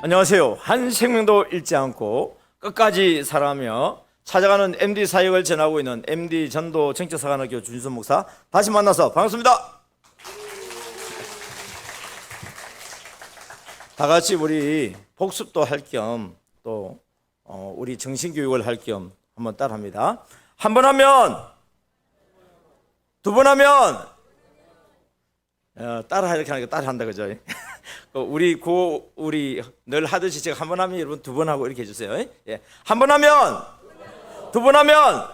안녕하세요. 한 생명도 잃지 않고 끝까지 살아가며 찾아가는 MD 사역을 전하고 있는 MD 전도 정책사관학교 준선 목사, 다시 만나서 반갑습니다. 다 같이 우리 복습도 할 겸 또 우리 정신교육을 할 겸 한번 따라합니다. 한 번 하면, 두 번 하면, 따라 이렇게 하니까 따라 한다 그죠? 우리 늘 하듯이 제가 한 번 하면 여러분 두 번 하고 이렇게 해주세요. 예. 한 번 하면, 두 번 하면,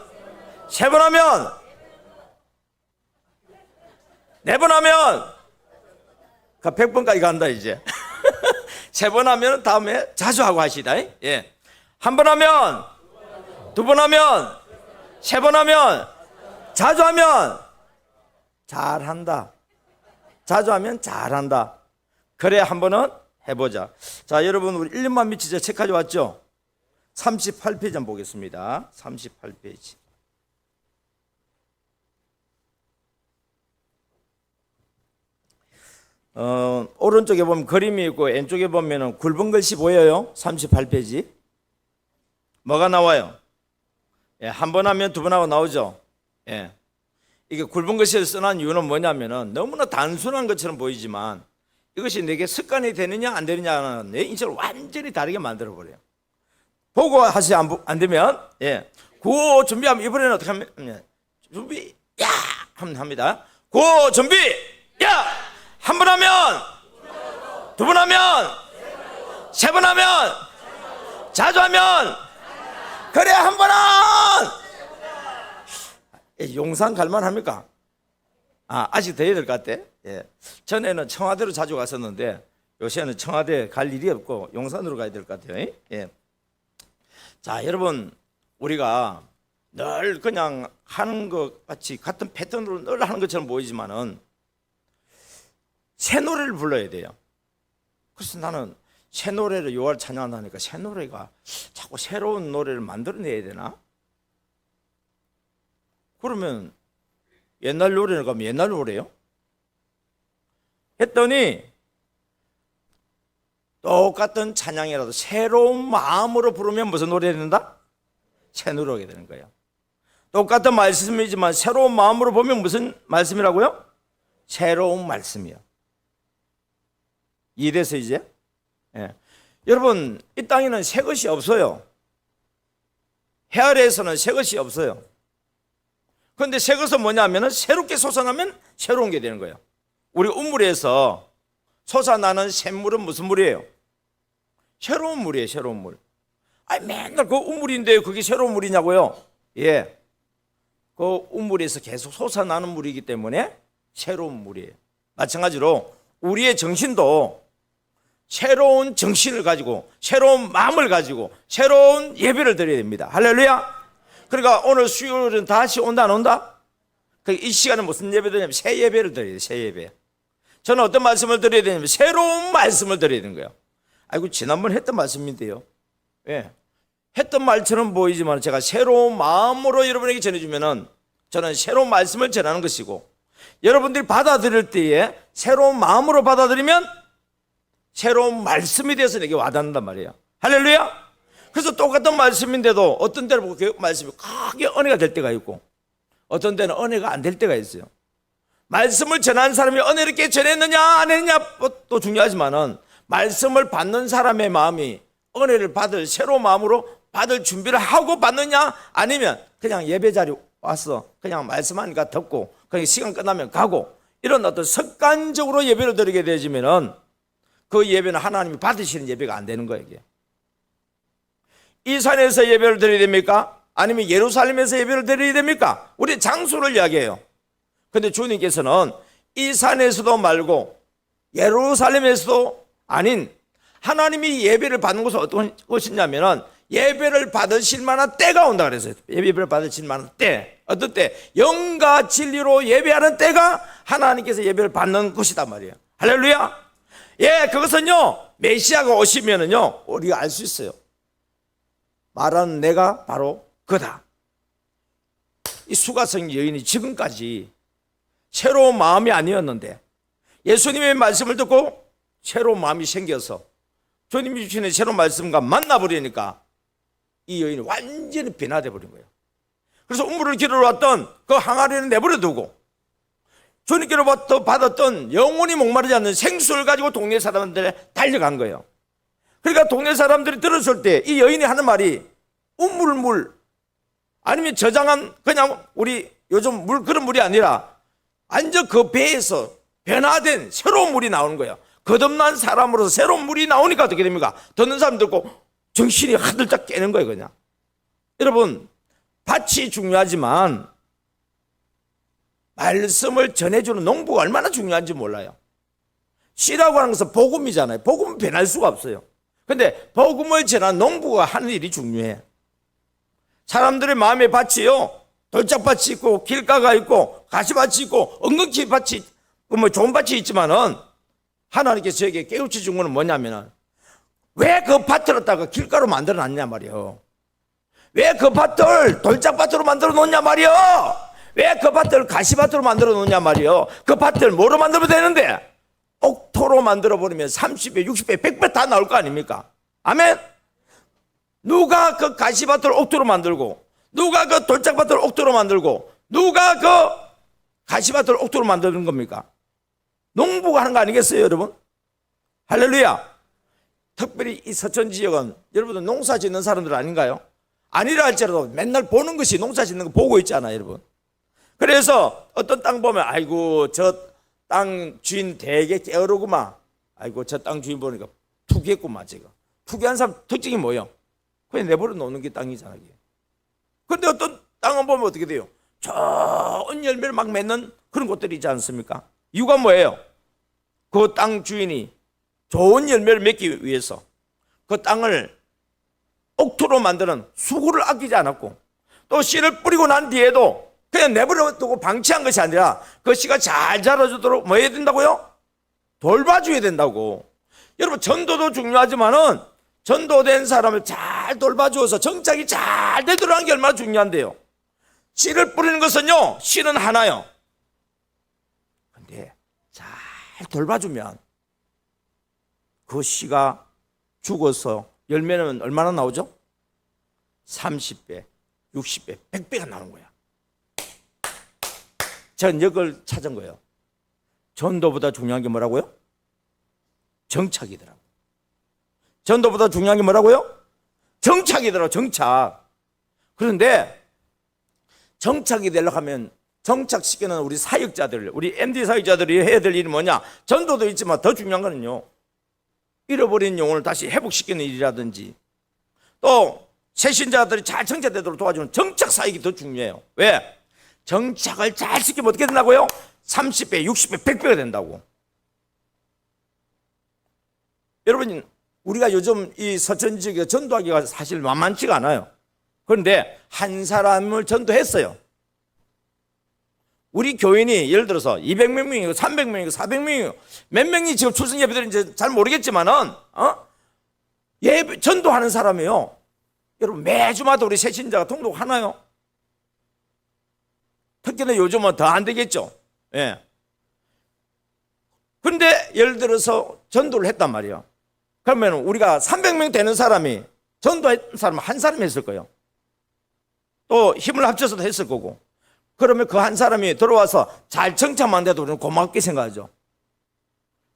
세 번 하면, 네 번 하면, 100번까지 간다 이제. 세 번 하면 다음에 자주 하고 하시다. 예. 한 번 하면, 두 번 하면, 세 번 하면, 자주 하면 잘한다. 자주 하면 잘한다. 그래 한 번은 해보자. 자, 여러분 우리 1년만 미치자 책 가져왔죠? 38페이지 한번 보겠습니다. 38페이지. 오른쪽에 보면 그림이 있고 왼쪽에 보면 굵은 글씨 보여요? 38페이지. 뭐가 나와요? 예, 한 번 하면 두 번 하고 나오죠? 예. 이게 굵은 글씨를 써놓은 이유는 뭐냐면은 너무나 단순한 것처럼 보이지만 이것이 내게 습관이 되느냐 안 되느냐는 내 인생을 완전히 다르게 만들어 버려요. 보고 하시 안 되면, 예. 구호 준비하면 이번에는 어떻게 하면, 준비, 야! 하면 합니다. 구호 준비, 야! 한 번 하면, 두 번 하면, 세 번 하면, 자주 하면, 그래 한 번은 용산 갈만 합니까? 아직 더 해야 될 것 같아. 예. 전에는 청와대로 자주 갔었는데 요새는 청와대 갈 일이 없고 용산으로 가야 될 것 같아요. 예. 자, 여러분 우리가 늘 그냥 하는 것 같이 같은 패턴으로 늘 하는 것처럼 보이지만은 새 노래를 불러야 돼요. 그래서 나는 새 노래를 6월 찬양한다니까 새 노래가 자꾸 새로운 노래를 만들어내야 되나? 그러면 옛날 노래를 가면 옛날 노래요? 했더니 똑같은 찬양이라도 새로운 마음으로 부르면 무슨 노래가 된다? 새 노래가 되는 거예요. 똑같은 말씀이지만 새로운 마음으로 보면 무슨 말씀이라고요? 새로운 말씀이요. 이래서 이제 예. 여러분 이 땅에는 새 것이 없어요. 해 아래에서는 새 것이 없어요. 그런데 새 것은 뭐냐면은 새롭게 솟아나면 새로운 게 되는 거예요. 우리 우물에서 솟아나는 샘물은 무슨 물이에요? 새로운 물이에요. 새로운 물. 아니 맨날 그 우물인데 그게 새로운 물이냐고요? 예. 그 우물에서 계속 솟아나는 물이기 때문에 새로운 물이에요. 마찬가지로 우리의 정신도 새로운 정신을 가지고 새로운 마음을 가지고 새로운 예배를 드려야 됩니다. 할렐루야. 그러니까 오늘 수요일은 다시 온다 안 온다? 이 시간은 무슨 예배 드리냐면 새 예배를 드려야 돼요. 새 예배. 저는 어떤 말씀을 드려야 되냐면 새로운 말씀을 드려야 되는 거예요. 아이고 지난번 했던 말씀인데요. 예. 했던 말처럼 보이지만 제가 새로운 마음으로 여러분에게 전해주면은 저는 새로운 말씀을 전하는 것이고 여러분들이 받아들일 때에 새로운 마음으로 받아들이면 새로운 말씀이 돼서 내게 와닿는단 말이에요. 할렐루야. 그래서 똑같은 말씀인데도 어떤 때는 보고 그 말씀이 크게 은혜가 될 때가 있고 어떤 때는 은혜가 안 될 때가 있어요. 말씀을 전하는 사람이 은혜롭게 전했느냐 안 했느냐 또 중요하지만은 말씀을 받는 사람의 마음이 은혜를 받을 새로운 마음으로 받을 준비를 하고 받느냐 아니면 그냥 예배 자리 와서 그냥 말씀하니까 듣고 그냥 시간 끝나면 가고 이런 어떤 습관적으로 예배를 드리게 되지면은 그 예배는 하나님이 받으시는 예배가 안 되는 거예요. 이게. 이 산에서 예배를 드려야 됩니까? 아니면 예루살렘에서 예배를 드려야 됩니까? 우리 장소를 이야기해요. 그런데 주님께서는 이 산에서도 말고 예루살렘에서도 아닌 하나님이 예배를 받는 것은 어떤 것이냐면은 예배를 받으실 만한 때가 온다 그랬어요. 예배를 받으실 만한 때. 어떤 때? 영과 진리로 예배하는 때가 하나님께서 예배를 받는 것이단 말이에요. 할렐루야. 예, 그것은요 메시아가 오시면은요 우리가 알 수 있어요. 말하는 내가 바로 그다. 이 수가성 여인이 지금까지 새로운 마음이 아니었는데 예수님의 말씀을 듣고 새로운 마음이 생겨서 주님이 주시는 새로운 말씀과 만나버리니까 이 여인이 완전히 변화돼 버린 거예요. 그래서 우물을 기르러 왔던 그 항아리는 내버려 두고 주님께로부터 받았던 영원히 목마르지 않는 생수를 가지고 동네 사람들에 달려간 거예요. 그러니까 동네 사람들이 들었을 때 이 여인이 하는 말이 우물물 아니면 저장한 그냥 우리 요즘 물 그런 물이 아니라 완전 그 배에서 변화된 새로운 물이 나오는 거예요. 거듭난 사람으로서 새로운 물이 나오니까 어떻게 됩니까? 듣는 사람 듣고 정신이 하들짝 깨는 거예요. 그냥 여러분, 밭이 중요하지만 말씀을 전해주는 농부가 얼마나 중요한지 몰라요. 씨라고 하는 것은 복음이잖아요. 복음은 변할 수가 없어요. 근데 복음을 전하는 농부가 하는 일이 중요해. 사람들의 마음의 밭이요, 돌짝밭이 있고 길가가 있고 가시밭이 있고 은근히 밭이 뭐 좋은 밭이 있지만은 하나님께서 저에게 깨우쳐 준 거는 뭐냐면은 왜 그 밭을 갖다가 길가로 만들어 놨냐 말이요. 왜 그 밭을 돌짝밭으로 만들어 놓냐 말이요. 왜 그 밭을 가시밭으로 만들어 놓냐 말이요. 그 밭을 뭐로 만들면 되는데 옥토로 만들어 버리면 30배, 60배, 100배 다 나올 거 아닙니까? 아멘. 누가 그 가시밭을 옥토로 만들고 누가 그 돌짝밭을 옥토로 만들고 누가 그 가시밭을 옥토로 만드는 겁니까? 농부가 하는 거 아니겠어요, 여러분? 할렐루야. 특별히 이 서천 지역은 여러분들 농사 짓는 사람들 아닌가요? 아니라 할지라도 맨날 보는 것이 농사 짓는 거 보고 있잖아요, 여러분. 그래서 어떤 땅 보면 아이고 저 땅 주인 되게 게으르구만. 아이고 저 땅 주인 보니까 투기했구만. 제가 투기한 사람 특징이 뭐예요? 그냥 내버려 놓는 게 땅이잖아요. 그런데 어떤 땅은 보면 어떻게 돼요? 좋은 열매를 막 맺는 그런 곳들이 있지 않습니까? 이유가 뭐예요? 그 땅 주인이 좋은 열매를 맺기 위해서 그 땅을 옥토로 만드는 수고를 아끼지 않았고 또 씨를 뿌리고 난 뒤에도 그냥 내버려 두고 방치한 것이 아니라 그 씨가 잘 자라주도록 뭐 해야 된다고요? 돌봐줘야 된다고. 여러분, 전도도 중요하지만은 전도된 사람을 잘 돌봐주어서 정착이 잘 되도록 하는 게 얼마나 중요한데요. 씨를 뿌리는 것은요, 씨는 하나요. 근데 잘 돌봐주면 그 씨가 죽어서 열매는 얼마나 나오죠? 30배, 60배, 100배가 나오는 거야. 전 이걸 찾은 거예요. 전도보다 중요한 게 뭐라고요? 정착이더라고요. 전도보다 중요한 게 뭐라고요? 정착이더라고요. 정착. 그런데 정착이 되려고 하면 정착시키는 우리 사역자들, 우리 MD 사역자들이 해야 될 일이 뭐냐? 전도도 있지만 더 중요한 거는요, 잃어버린 영혼을 다시 회복시키는 일이라든지 또 새신자들이 잘 정착되도록 도와주는 정착 사역이 더 중요해요. 왜? 정착을 잘 시키면 어떻게 된다고요? 30배, 60배, 100배가 된다고. 여러분, 우리가 요즘 이 서천 지역에 전도하기가 사실 만만치가 않아요. 그런데 한 사람을 전도했어요. 우리 교인이 예를 들어서 200명이고 300명이고 400명이고 몇 명이 지금 출석 예배드리는지 잘 모르겠지만은 예배 전도하는 사람이요, 여러분 매주마다 우리 새신자가 통독하나요? 특히나 요즘은 더 안 되겠죠. 예. 그런데 예를 들어서 전도를 했단 말이에요. 그러면 우리가 300명 되는 사람이 전도한 사람 한 사람이 했을 거예요. 또 힘을 합쳐서도 했을 거고. 그러면 그 한 사람이 들어와서 잘 정착만 돼도 우리는 고맙게 생각하죠.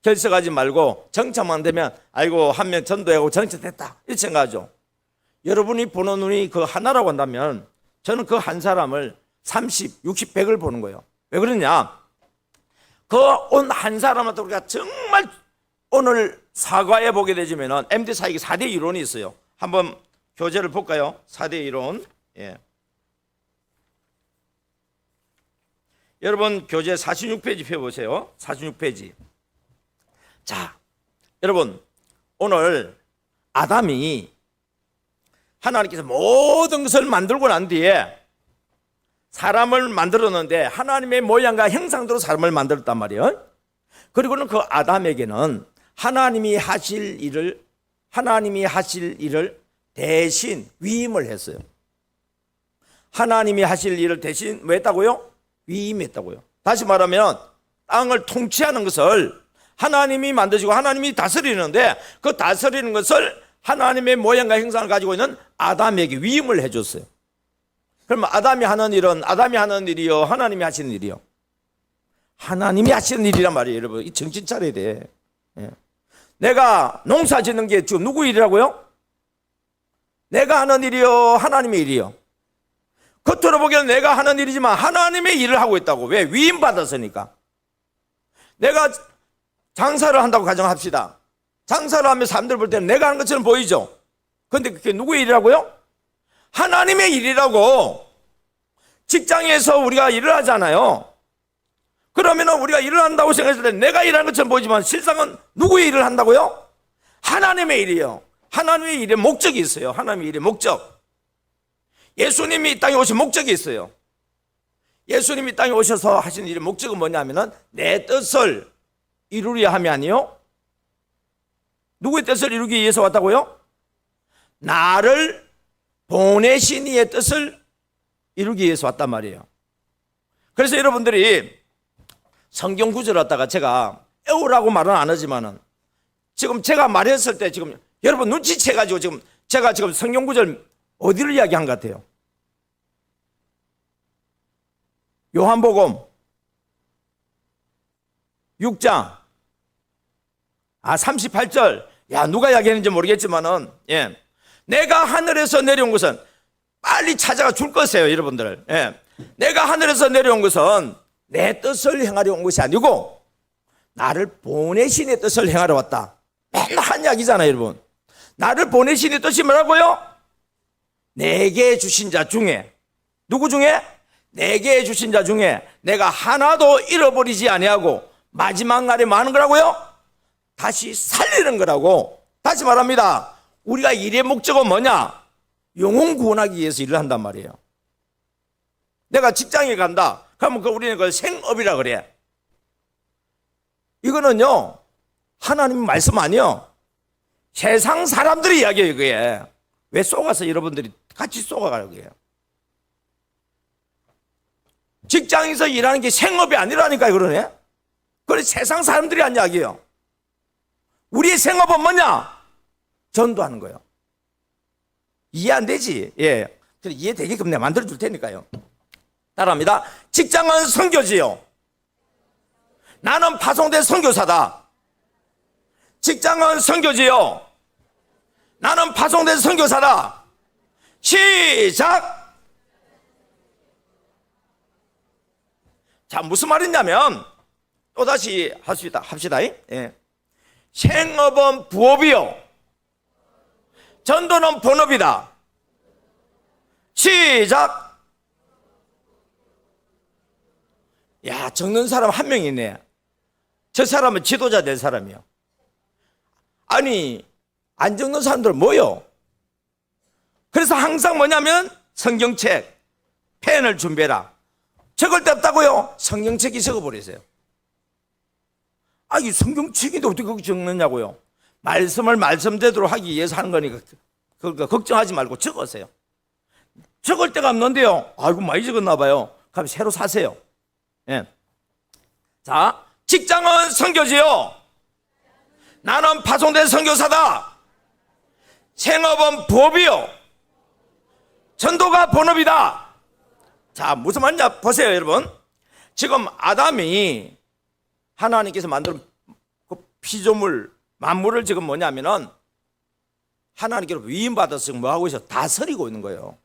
결석하지 말고 정착만 되면 아이고 한 명 전도하고 정착됐다 이렇게 생각하죠. 여러분이 보는 눈이 그 하나라고 한다면 저는 그 한 사람을 30, 60, 100을 보는 거예요. 왜 그러냐? 그 온 한 사람한테 우리가 정말 오늘 사과해 보게 되지면 MD 사역이 4대 이론이 있어요. 한번 교재를 볼까요? 4대 이론. 예. 여러분 교재 46페이지 펴보세요. 46페이지. 자, 여러분 오늘 아담이 하나님께서 모든 것을 만들고 난 뒤에 사람을 만들었는데 하나님의 모양과 형상대로 사람을 만들었단 말이에요. 그리고는 그 아담에게는 하나님이 하실 일을 대신 위임을 했어요. 하나님이 하실 일을 대신 뭐 했다고요? 위임했다고요. 다시 말하면 땅을 통치하는 것을 하나님이 만드시고 하나님이 다스리는데 그 다스리는 것을 하나님의 모양과 형상을 가지고 있는 아담에게 위임을 해줬어요. 그러면 아담이 하는 일이요, 하나님이 하시는 일이요? 하나님이 하시는 일이란 말이에요. 여러분, 이 정신 차려야 돼. 예. 내가 농사 짓는 게 지금 누구 일이라고요? 내가 하는 일이요, 하나님의 일이요? 겉으로 보기에는 내가 하는 일이지만 하나님의 일을 하고 있다고. 왜? 위임받았으니까. 내가 장사를 한다고 가정합시다. 장사를 하면 사람들 볼 때는 내가 하는 것처럼 보이죠? 그런데 그게 누구의 일이라고요? 하나님의 일이라고. 직장에서 우리가 일을 하잖아요. 그러면 우리가 일을 한다고 생각했을 때 내가 일하는 것처럼 보이지만 실상은 누구의 일을 한다고요? 하나님의 일이요. 하나님의 일에 목적이 있어요. 하나님의 일의 목적. 예수님이 이 땅에 오신 목적이 있어요. 예수님이 이 땅에 오셔서 하신 일의 목적은 뭐냐면은 내 뜻을 이루려 함이 아니요, 누구의 뜻을 이루기 위해서 왔다고요? 나를 보내신 이의 뜻을 이루기 위해서 왔단 말이에요. 그래서 여러분들이 성경 구절을 갖다가 제가 애우라고 말은 안 하지만은 지금 제가 말했을 때 지금 여러분 눈치채가지고 지금 제가 지금 성경 구절 어디를 이야기한 것 같아요? 요한복음 6장 38절. 야, 누가 이야기했는지 모르겠지만은, 예, 내가 하늘에서 내려온 것은, 빨리 찾아가 줄 것이에요, 여러분들. 예, 내가 하늘에서 내려온 것은 내 뜻을 행하려 온 것이 아니고 나를 보내신 이의 뜻을 행하러 왔다. 맨날 한 이야기잖아요, 여러분. 나를 보내신 이의 뜻이 뭐라고요? 내게 주신 자 중에, 누구 중에? 내게 주신 자 중에 내가 하나도 잃어버리지 아니하고 마지막 날에 뭐 하는 거라고요? 다시 살리는 거라고. 다시 말합니다. 우리가 일의 목적은 뭐냐? 영혼 구원하기 위해서 일을 한단 말이에요. 내가 직장에 간다. 그러면 우리는 그걸 생업이라 그래. 이거는요, 하나님 말씀 아니요, 세상 사람들이 이야기해요. 그게 왜 쏘가서 여러분들이 같이 쏘가라고 해요? 직장에서 일하는 게 생업이 아니라니까요. 그러네. 그래, 세상 사람들이 한 이야기예요. 우리의 생업은 뭐냐? 전도하는 거예요. 이해 안 되지? 예. 이해되게끔 내가 만들어줄 테니까요. 따라합니다. 직장은 선교지요. 나는 파송된 선교사다. 직장은 선교지요. 나는 파송된 선교사다. 시작! 자, 무슨 말이냐면, 또다시 합시다. 예. 생업은 부업이요. 전도는 본업이다. 시작! 야, 적는 사람 한 명 있네. 저 사람은 지도자 될 사람이요. 아니, 안 적는 사람들 뭐요? 그래서 항상 뭐냐면 성경책, 펜을 준비해라. 적을 데 없다고요? 성경책이 적어버리세요. 아, 이 성경책인데 어떻게 그렇게 적느냐고요? 말씀을 말씀대로 하기 위해서 하는 거니까 그러니까 걱정하지 말고 적으세요. 적을 데가 없는데요. 아이고, 많이 적었나 봐요. 그럼 새로 사세요. 예. 자, 직장은 선교지요. 나는 파송된 선교사다. 생업은 부업이요. 전도가 본업이다. 자, 무슨 말이냐 보세요, 여러분. 지금 아담이 하나님께서 만든 그 피조물 만물을 지금 뭐냐면은 하나님께로 위임받아서 뭐 하고 있어? 다스리고 있는 거예요.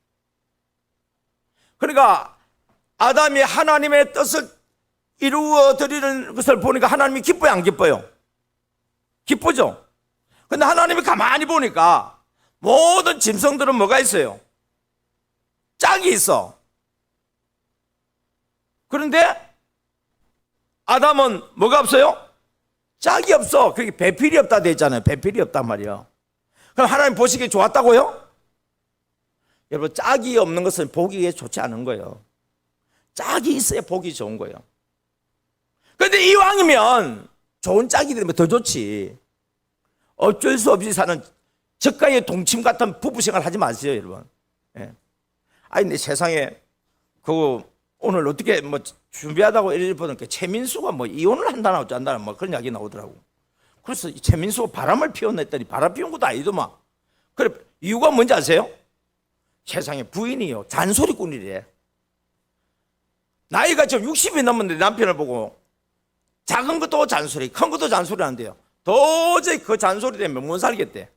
그러니까 아담이 하나님의 뜻을 이루어 드리는 것을 보니까 하나님이 기뻐요, 안 기뻐요? 기쁘죠? 근데 하나님이 가만히 보니까 모든 짐승들은 뭐가 있어요? 짝이 있어. 그런데 아담은 뭐가 없어요? 짝이 없어. 그게 배필이 없다 돼 있잖아요. 배필이 없단 말이에요. 그럼 하나님 보시기에 좋았다고요? 여러분, 짝이 없는 것은 보기에 좋지 않은 거예요. 짝이 있어야 보기 좋은 거예요. 그런데 이왕이면 좋은 짝이 되면 더 좋지. 어쩔 수 없이 사는 저가의 동침 같은 부부 생활 하지 마세요, 여러분. 예. 아니, 내 세상에 오늘 어떻게 준비하다고 이래 보니까 최민수가 이혼을 한다나 어쩐다나 그런 이야기 나오더라고. 그래서 최민수가 바람을 피워냈더니 바람 피운 것도 아니더만. 그래, 이유가 뭔지 아세요? 세상에 부인이요, 잔소리꾼이래. 나이가 지금 60이 넘었는데 남편을 보고 작은 것도 잔소리, 큰 것도 잔소리 한대요. 도저히 그 잔소리 때문에 못 살겠대.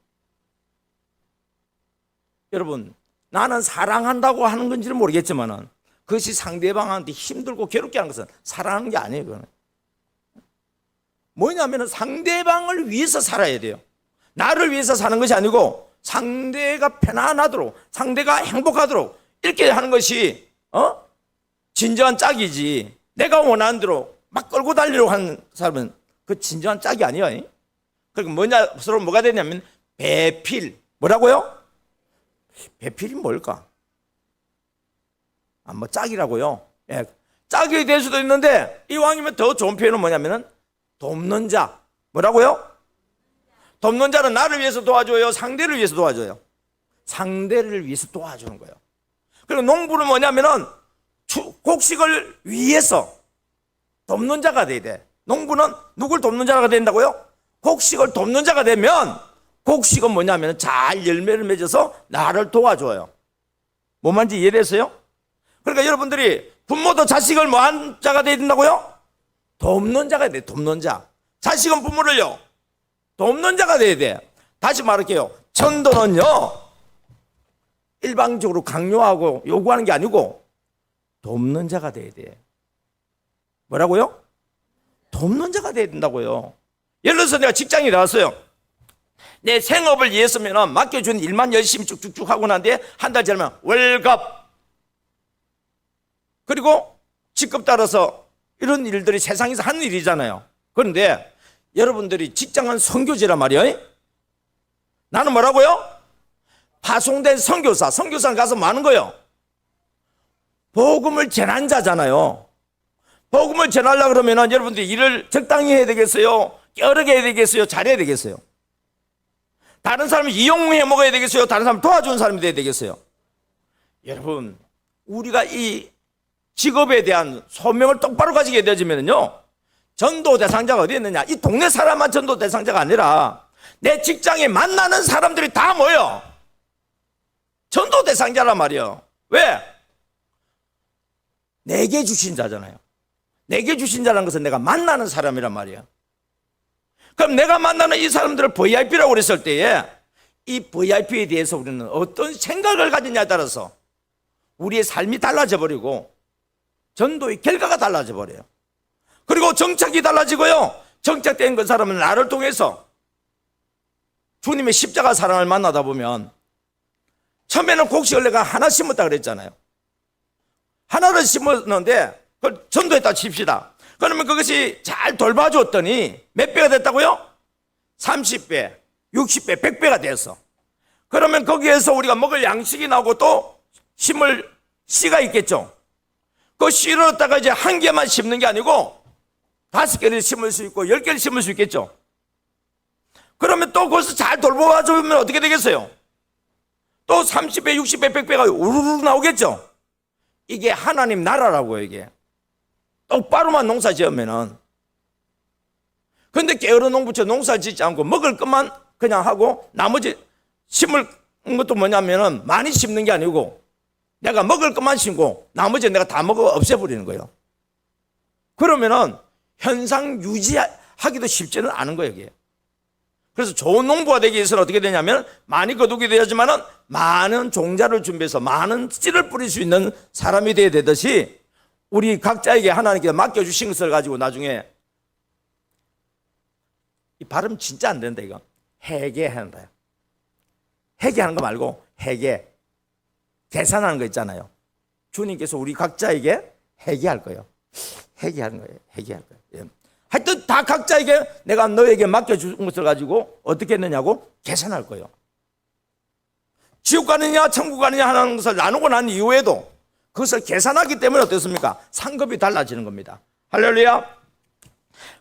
여러분, 나는 사랑한다고 하는 건지는 모르겠지만은 그것이 상대방한테 힘들고 괴롭게 하는 것은 사랑하는 게 아니에요. 그거는 뭐냐면 상대방을 위해서 살아야 돼요. 나를 위해서 사는 것이 아니고 상대가 편안하도록, 상대가 행복하도록 이렇게 하는 것이 진정한 짝이지. 내가 원하는 대로 막 끌고 달리려고 하는 사람은 그 진정한 짝이 아니에요. 그러니까 뭐냐, 서로 뭐가 되냐면 배필. 뭐라고요? 배필이 뭘까? 뭐 짝이라고요. 예, 짝이 될 수도 있는데 이왕이면 더 좋은 표현은 뭐냐면은 돕는 자. 뭐라고요? 돕는 자는 나를 위해서 도와줘요, 상대를 위해서 도와줘요? 상대를 위해서 도와주는 거예요. 그리고 농부는 뭐냐면은 곡식을 위해서 돕는 자가 돼야 돼. 농부는 누굴 돕는 자가 된다고요? 곡식을 돕는 자가 되면 곡식은 뭐냐면 잘 열매를 맺어서 나를 도와줘요. 뭔 말인지 이해됐어요? 그러니까 여러분들이 부모도 자식을 뭐한 자가 돼야 된다고요? 돕는 자가 돼야 돼. 돕는 자. 자식은 부모를요, 돕는 자가 돼야 돼. 다시 말할게요. 전도는요, 일방적으로 강요하고 요구하는 게 아니고 돕는 자가 돼야 돼. 뭐라고요? 돕는 자가 돼야 된다고요. 예를 들어서 내가 직장에 나왔어요. 내 생업을 위해서면 맡겨준 일만 열심히 쭉쭉쭉 하고 난 뒤에 한 달 지나면 월급, 그리고 직급 따라서 이런 일들이 세상에서 하는 일이잖아요. 그런데 여러분들이 직장은 선교지란 말이에요. 나는 뭐라고요? 파송된 선교사. 선교사는 가서 뭐 하는 거예요? 복음을 전한 자잖아요. 복음을 전하려고 그러면 여러분들이 일을 적당히 해야 되겠어요? 여러게 해야 되겠어요? 잘해야 되겠어요? 다른 사람을 이용해 먹어야 되겠어요? 다른 사람을 도와주는 사람이 돼야 되겠어요? 여러분, 우리가 이 직업에 대한 소명을 똑바로 가지게 되어지면요, 전도 대상자가 어디 있느냐? 이 동네 사람만 전도 대상자가 아니라 내 직장에 만나는 사람들이 다 모여 전도 대상자란 말이에요. 왜? 내게 주신 자잖아요. 내게 주신 자라는 것은 내가 만나는 사람이란 말이에요. 그럼 내가 만나는 이 사람들을 VIP라고 그랬을 때에 이 VIP에 대해서 우리는 어떤 생각을 가지냐에 따라서 우리의 삶이 달라져 버리고 전도의 결과가 달라져 버려요. 그리고 정착이 달라지고요, 정착된 그 사람은 나를 통해서 주님의 십자가 사랑을 만나다 보면, 처음에는 곡식을 내가 하나 심었다 그랬잖아요. 하나를 심었는데 그걸 전도했다 칩시다. 그러면 그것이 잘 돌봐줬더니 몇 배가 됐다고요? 30배, 60배, 100배가 됐어. 그러면 거기에서 우리가 먹을 양식이 나오고 또 심을 씨가 있겠죠. 그 씨를 얻다가 이제 한 개만 심는 게 아니고 5개를 심을 수 있고 10개를 심을 수 있겠죠. 그러면 또 거기서 잘 돌봐주면 어떻게 되겠어요? 또 30배, 60배, 100배가 우르르 나오겠죠. 이게 하나님 나라라고요. 이게 똑바로만 농사 지으면은. 근데 게으른 농부처럼 농사를 짓지 않고 먹을 것만 그냥 하고 나머지 심을 것도 뭐냐면은 많이 심는 게 아니고 내가 먹을 것만 심고 나머지 내가 다 먹어 없애버리는 거예요. 그러면은 현상 유지하기도 쉽지는 않은 거예요, 이게. 그래서 좋은 농부가 되기 위해서는 어떻게 되냐면 많이 거두게 되지만은 많은 종자를 준비해서 많은 씨를 뿌릴 수 있는 사람이 되어야 되듯이 우리 각자에게 하나님께서 맡겨주신 것을 가지고 나중에, 이 발음 진짜 안 된다, 이거. 회계하는 거예요. 회계하는 거 말고 회계. 계산하는 거 있잖아요. 주님께서 우리 각자에게 회계할 거예요. 회계하는 거예요. 회계할 거예요. 예. 하여튼 다 각자에게 내가 너에게 맡겨준 것을 가지고 어떻게 했느냐고 계산할 거예요. 지옥 가느냐 천국 가느냐 하는 것을 나누고 난 이후에도 그것을 계산하기 때문에 어떻습니까? 상급이 달라지는 겁니다. 할렐루야.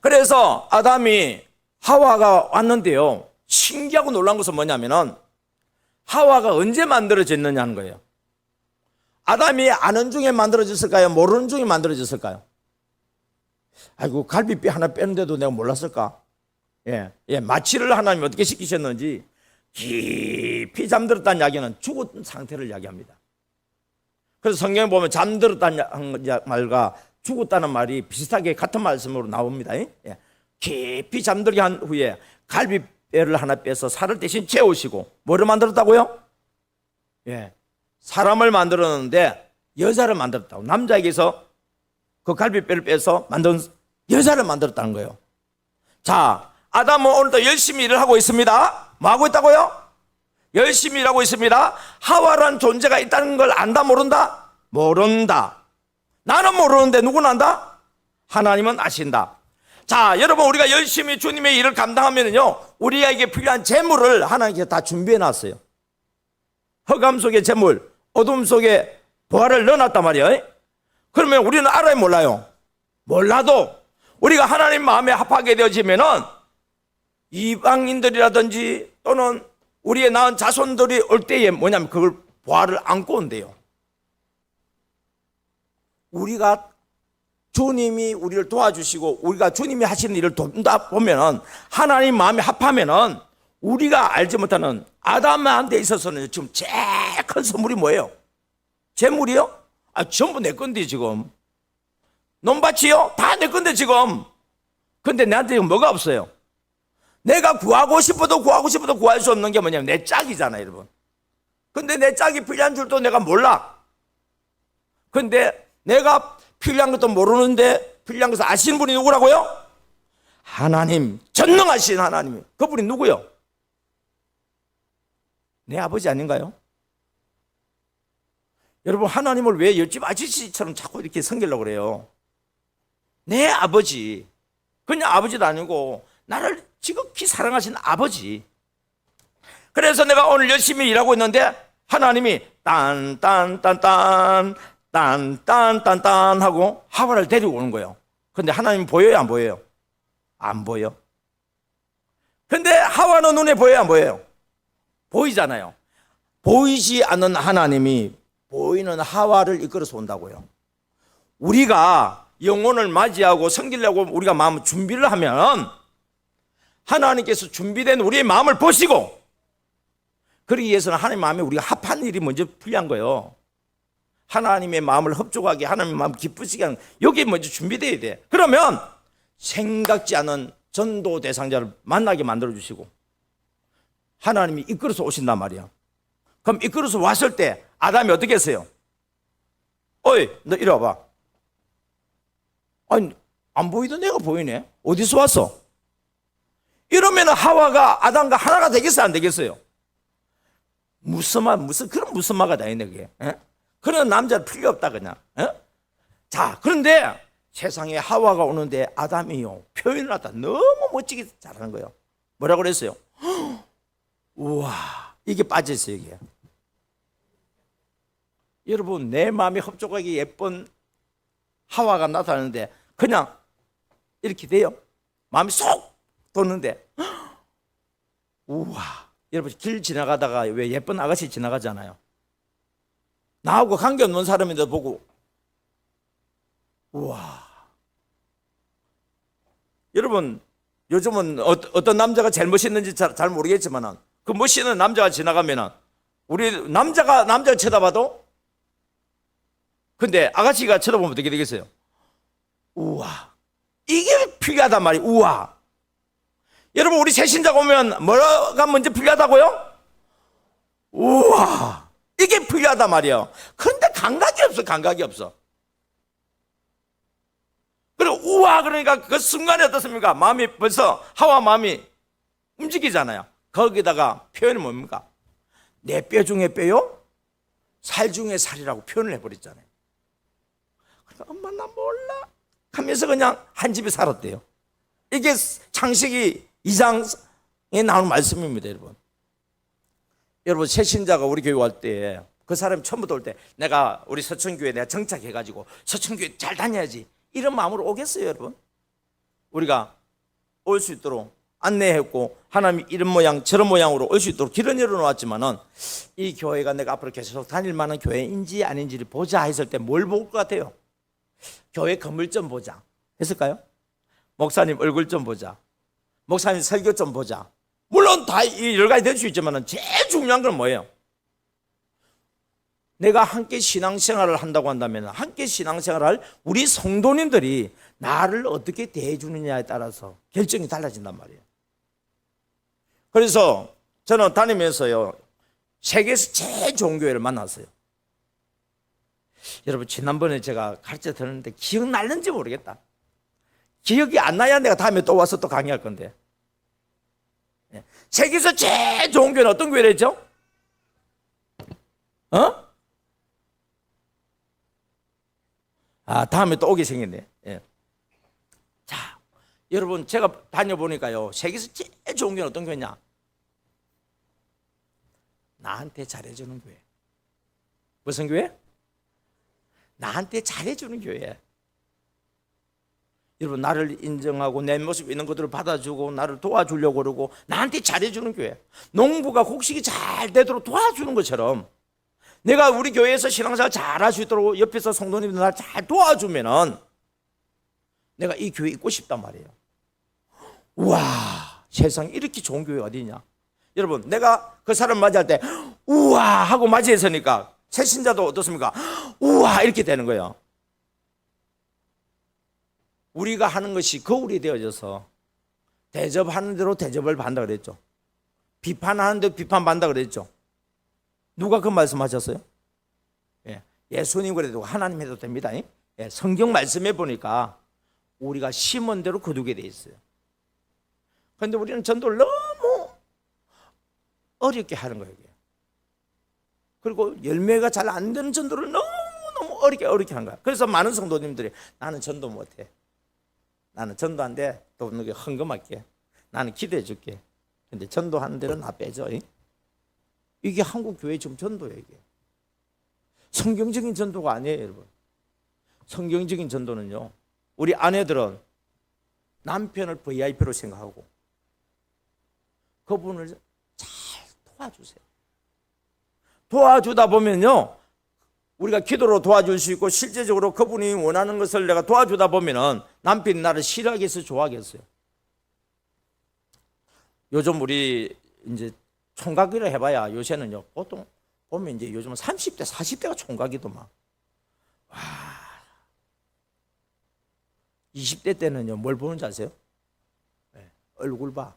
그래서 아담이 하와가 왔는데요, 신기하고 놀란 것은 뭐냐면은 하와가 언제 만들어졌느냐는 거예요. 아담이 아는 중에 만들어졌을까요? 모르는 중에 만들어졌을까요? 아이고, 갈비뼈 하나 빼는데도 내가 몰랐을까? 마취를 하나님이 어떻게 시키셨는지 깊이 잠들었다는 이야기는 죽은 상태를 이야기합니다. 그래서 성경에 보면 잠들었다는 말과 죽었다는 말이 비슷하게 같은 말씀으로 나옵니다. 깊이 잠들게 한 후에 갈비뼈를 하나 빼서 살을 대신 채우시고 뭐를 만들었다고요? 사람을 만들었는데 여자를 만들었다고. 남자에게서 그 갈비뼈를 빼서 만든 여자를 만들었다는 거예요. 자, 아담은 오늘도 열심히 일을 하고 있습니다. 뭐 하고 있다고요? 열심히 일하고 있습니다. 하와라는 존재가 있다는 걸 안다 모른다? 모른다. 나는 모르는데 누구는 안다? 하나님은 아신다. 자, 여러분, 우리가 열심히 주님의 일을 감당하면요, 우리에게 필요한 재물을 하나님께서 다 준비해 놨어요. 흑암 속의 재물, 어둠 속에 보화를 넣어놨단 말이에요. 그러면 우리는 알아요, 몰라요? 몰라도 우리가 하나님 마음에 합하게 되어지면은 이방인들이라든지 또는 우리의 낳은 자손들이 올 때에 뭐냐면 그걸 보화를 안고 온대요. 우리가 주님이 우리를 도와주시고 우리가 주님이 하시는 일을 돕다 보면은 하나님 마음에 합하면은 우리가 알지 못하는 아담한테 있어서는 지금 제일 큰 선물이 뭐예요? 재물이요? 전부 내 건데 지금. 논밭이요? 다 내 건데 지금. 근데 내한테 지금 뭐가 없어요? 내가 구하고 싶어도 구할 수 없는 게 뭐냐면 내 짝이잖아요, 여러분. 근데 내 짝이 필요한 줄도 내가 몰라. 근데 내가 필요한 것도 모르는데 필요한 것을 아시는 분이 누구라고요? 하나님, 전능하신 하나님. 그분이 누구요? 내 아버지 아닌가요? 여러분, 하나님을 왜 옆집 아저씨처럼 자꾸 이렇게 섬기려고 그래요? 내 아버지. 그냥 아버지도 아니고 나를 지극히 사랑하신 아버지. 그래서 내가 오늘 열심히 일하고 있는데 하나님이 딴딴딴딴 딴딴딴딴 하고 하와를 데리고 오는 거예요. 근데 하나님 보여요, 안 보여요? 안 보여. 근데 하와는 눈에 보여요, 안 보여요? 보이잖아요. 보이지 않는 하나님이 보이는 하와를 이끌어서 온다고요. 우리가 영혼을 맞이하고 섬기려고 우리가 마음 준비를 하면 하나님께서 준비된 우리의 마음을 보시고, 그러기 위해서는 하나님 마음에 우리가 합한 일이 먼저 필요한 거예요. 하나님의 마음을 흡족하게, 하나님의 마음을 기쁘시게 하는, 여기 먼저 준비되어야 돼. 그러면 생각지 않은 전도 대상자를 만나게 만들어주시고 하나님이 이끌어서 오신단 말이야. 그럼 이끌어서 왔을 때 아담이 어떻게 했어요? 어이, 너 이리 와봐. 아니, 안 보이던 내가 보이네. 어디서 왔어? 이러면 하와가 아담과 하나가 되겠어요, 안 되겠어요? 무슨 마가 다 있네, 그게. 그런 남자는 필요 없다, 그냥. 자, 그런데 세상에 하와가 오는데 아담이요, 표현을 하다 너무 멋지게 잘하는 거예요. 뭐라고 그랬어요? 우와, 이게 빠졌어요, 이게. 여러분, 내 마음이 흡족하게 예쁜 하와가 나타나는데 그냥 이렇게 돼요. 마음이 쏙 돋는데, 우와. 여러분, 길 지나가다가 왜 예쁜 아가씨 지나가잖아요. 나하고 관계없는 사람인데 보고 우와. 여러분, 요즘은 어떤 남자가 제일 멋있는지 잘 모르겠지만 그 멋있는 남자가 지나가면 우리 남자를 쳐다봐도, 근데 아가씨가 쳐다보면 어떻게 되겠어요? 우와. 이게 필요하단 말이에요. 우와. 여러분, 우리 새신자가 오면 뭐가 먼저 필요하다고요? 우와. 이게 필요하단 말이에요. 그런데 감각이 없어. 그리고 우와, 그러니까 그 순간에 어떻습니까? 마음이 벌써 하와 마음이 움직이잖아요. 거기다가 표현이 뭡니까? 내 뼈 중에 뼈요, 살 중에 살이라고 표현을 해버렸잖아요. 그래서 엄마 나 몰라 하면서 그냥 한 집에 살았대요. 이게 창세기 2장에 나오는 말씀입니다, 여러분. 여러분, 새신자가 우리 교회 올 때 그 사람이 처음부터 올 때 내가 우리 서천교회 내가 정착해가지고 서천교회 잘 다녀야지 이런 마음으로 오겠어요, 여러분? 우리가 올 수 있도록 안내했고 하나님이 이런 모양 저런 모양으로 올 수 있도록 길을 열어놓았지만은 이 교회가 내가 앞으로 계속 다닐 만한 교회인지 아닌지를 보자 했을 때 뭘 볼 것 같아요? 교회 건물 좀 보자 했을까요? 목사님 얼굴 좀 보자, 목사님 설교 좀 보자. 물론 다 여러 가지 될 수 있지만 제일 중요한 건 뭐예요? 내가 함께 신앙생활을 한다고 한다면 함께 신앙생활을 할 우리 성도님들이 나를 어떻게 대해주느냐에 따라서 결정이 달라진단 말이에요. 그래서 저는 다니면서요, 세계에서 제일 좋은 교회를 만났어요. 여러분, 지난번에 제가 가르쳐 드렸는데 기억날는지 모르겠다. 기억이 안 나야 내가 다음에 또 와서 또 강의할 건데. 세계에서 제일 좋은 교회는 어떤 교회랬죠? 다음에 또 오게 생겼네. 예. 자, 여러분, 제가 다녀보니까요, 세계에서 제일 좋은 교회는 어떤 교회냐? 나한테 잘해주는 교회. 무슨 교회? 나한테 잘해주는 교회. 여러분, 나를 인정하고 내 모습 있는 것들을 받아주고 나를 도와주려고 그러고 나한테 잘해주는 교회. 농부가 곡식이 잘 되도록 도와주는 것처럼 내가 우리 교회에서 신앙생활 잘할 수 있도록 옆에서 성도님들 날 잘 도와주면은 내가 이 교회 있고 싶단 말이에요. 우와, 세상에 이렇게 좋은 교회가 어디 있냐? 여러분, 내가 그 사람 맞이할 때 우와 하고 맞이했으니까 새신자도 어떻습니까? 우와 이렇게 되는 거예요. 우리가 하는 것이 거울이 되어져서 대접하는 대로 대접을 받는다 그랬죠. 비판하는 대로 비판받는다 그랬죠. 누가 그 말씀하셨어요? 예수님 그래도 하나님 해도 됩니다. 성경 말씀해 보니까 우리가 심은 대로 거두게 돼 있어요. 그런데 우리는 전도를 너무 어렵게 하는 거예요. 그리고 열매가 잘 안 되는 전도를 너무너무 어렵게 하는 거야. 그래서 많은 성도님들이 나는 전도 못해. 나는 전도 안 돼. 또 너게 헌금할게. 나는 기도해 줄게. 근데 전도하는 대로 나 빼줘. 이게 한국 교회 지금 전도예요. 이게 성경적인 전도가 아니에요, 여러분. 성경적인 전도는요, 우리 아내들은 남편을 VIP로 생각하고 그분을 잘 도와주세요. 도와주다 보면요, 우리가 기도로 도와줄 수 있고 실제적으로 그분이 원하는 것을 내가 도와주다 보면은 남편이 나를 싫어하겠어요, 좋아하겠어요? 요즘 우리 이제 총각이라 해봐야 요새는요, 보통 보면 이제 요즘은 30대, 40대가 총각이더만. 와, 20대 때는요, 뭘 보는지 아세요? 얼굴 봐.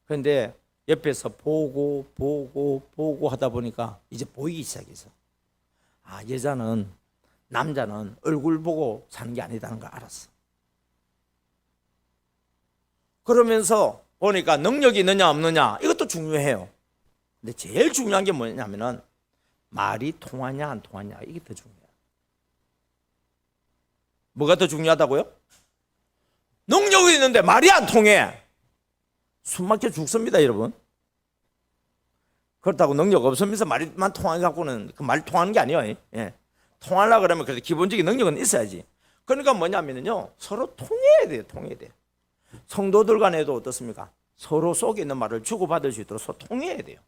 그런데 옆에서 보고 하다 보니까 이제 보이기 시작해서 여자는, 남자는 얼굴 보고 사는 게 아니다는 걸 알았어. 그러면서 보니까 능력이 있느냐 없느냐 이것도 중요해요. 근데 제일 중요한 게 뭐냐면은 말이 통하냐 안 통하냐, 이게 더 중요해요. 뭐가 더 중요하다고요? 능력이 있는데 말이 안 통해. 숨 막혀 죽습니다, 여러분. 그렇다고 능력 없으면서 말만 통하게 갖고는 그 말 통하는 게 아니에요. 통하려고 그러면 그래도 기본적인 능력은 있어야지. 그러니까 뭐냐면요, 서로 통해야 돼요. 통해야 돼요. 성도들 간에도 어떻습니까? 서로 속에 있는 말을 주고받을 수 있도록 서로 통해야 돼요.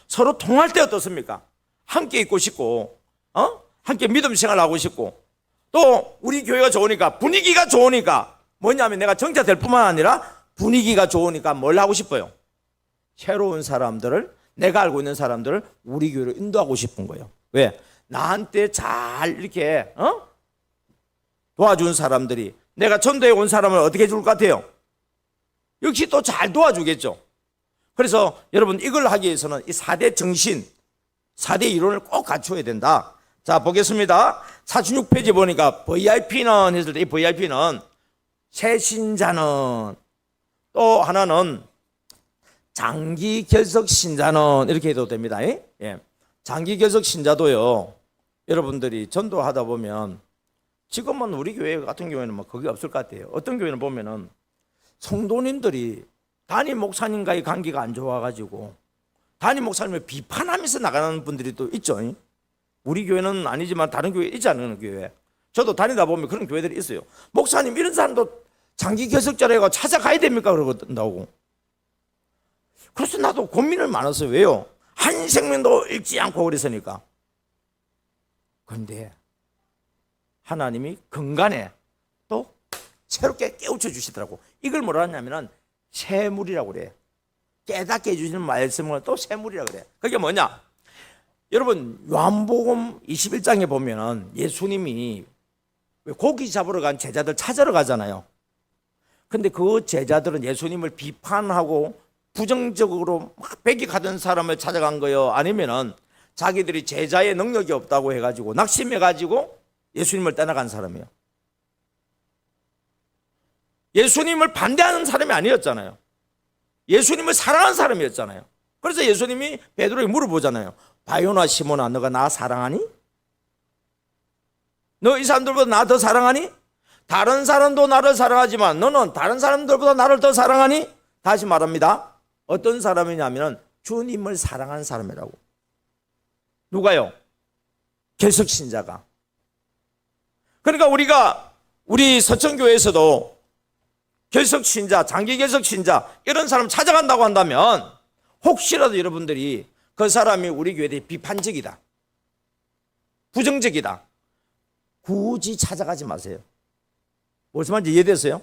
서로 통할 때 어떻습니까? 함께 있고 싶고, 함께 믿음 생활하고 싶고, 또 우리 교회가 좋으니까, 분위기가 좋으니까, 뭐냐면 내가 정자될 뿐만 아니라 분위기가 좋으니까 뭘 하고 싶어요? 새로운 사람들을, 내가 알고 있는 사람들을 우리 교회로 인도하고 싶은 거예요. 왜? 나한테 잘 이렇게 도와준 사람들이 내가 전도해 온 사람을 어떻게 해줄 것 같아요? 역시 또 잘 도와주겠죠. 그래서 여러분, 이걸 하기 위해서는 이 4대 정신, 4대 이론을 꼭 갖춰야 된다. 자, 보겠습니다. 46페이지 보니까 VIP는 했을 때, 이 VIP는 새신자는, 또 하나는 장기 결석 신자는, 이렇게 해도 됩니다. 장기 결석 신자도요, 여러분들이 전도하다 보면, 지금은 우리 교회 같은 경우에는 뭐 그게 없을 것 같아요. 어떤 교회는 보면은 성도님들이 담임 목사님과의 관계가 안 좋아가지고 담임 목사님을 비판하면서 나가는 분들이 또 있죠. 우리 교회는 아니지만 다른 교회 있지 않은 교회. 저도 다니다 보면 그런 교회들이 있어요. 목사님, 이런 사람도 장기 결석자라 해가 찾아가야 됩니까? 그러고. 그래서 나도 고민을 많았어요. 왜요? 한 생명도 잃지 않고 그랬으니까. 그런데 하나님이 근간에 또 새롭게 깨우쳐 주시더라고. 이걸 뭐라 하냐면은 새물이라고 그래. 깨닫게 해주시는 말씀을 또 새물이라고 그래. 그게 뭐냐? 여러분 요한복음 21장에 보면은 예수님이 고기 잡으러 간 제자들 찾으러 가잖아요. 근데 그 제자들은 예수님을 비판하고 부정적으로 막 배격하던 사람을 찾아간 거예요? 아니면은 자기들이 제자의 능력이 없다고 해가지고 낙심해가지고 예수님을 떠나간 사람이에요? 예수님을 반대하는 사람이 아니었잖아요. 예수님을 사랑하는 사람이었잖아요. 그래서 예수님이 베드로에게 물어보잖아요. 바요나 시몬아, 너가 나 사랑하니? 너 이 사람들보다 나 더 사랑하니? 다른 사람도 나를 사랑하지만 너는 다른 사람들보다 나를 더 사랑하니? 다시 말합니다. 어떤 사람이냐면 주님을 사랑하는 사람이라고. 누가요? 결석신자가. 그러니까 우리 서천교회에서도 결석신자, 장기 결석신자 이런 사람 찾아간다고 한다면 혹시라도 여러분들이 그 사람이 우리 교회에 대해 비판적이다, 부정적이다, 굳이 찾아가지 마세요. 무슨 말인지 이해되세요?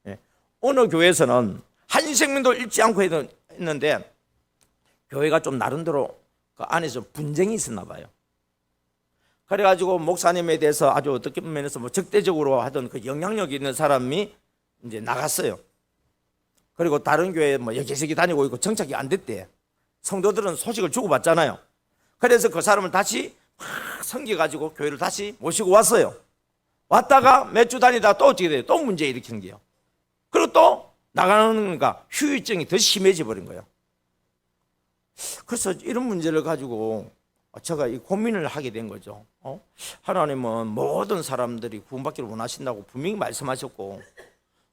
예. 어느 교회에서는 한 생명도 잃지 않고 했는데 교회가 좀 나름대로 그 안에서 분쟁이 있었나 봐요. 그래가지고 목사님에 대해서 아주 어떻게 면에서 뭐 적대적으로 하던 그 영향력 있는 사람이 이제 나갔어요. 그리고 다른 교회에 뭐 여기저기 다니고 있고 정착이 안 됐대. 성도들은 소식을 주고받잖아요. 그래서 그 사람을 다시 막 섬겨가지고 교회를 다시 모시고 왔어요. 왔다가 몇 주 다니다 또 어떻게 돼요? 또 문제 일으키는 거예요. 그리고 또 나가는 거니까 후유증이 더 심해져 버린 거예요. 그래서 이런 문제를 가지고 제가 이 고민을 하게 된 거죠. 하나님은 모든 사람들이 구원받기를 원하신다고 분명히 말씀하셨고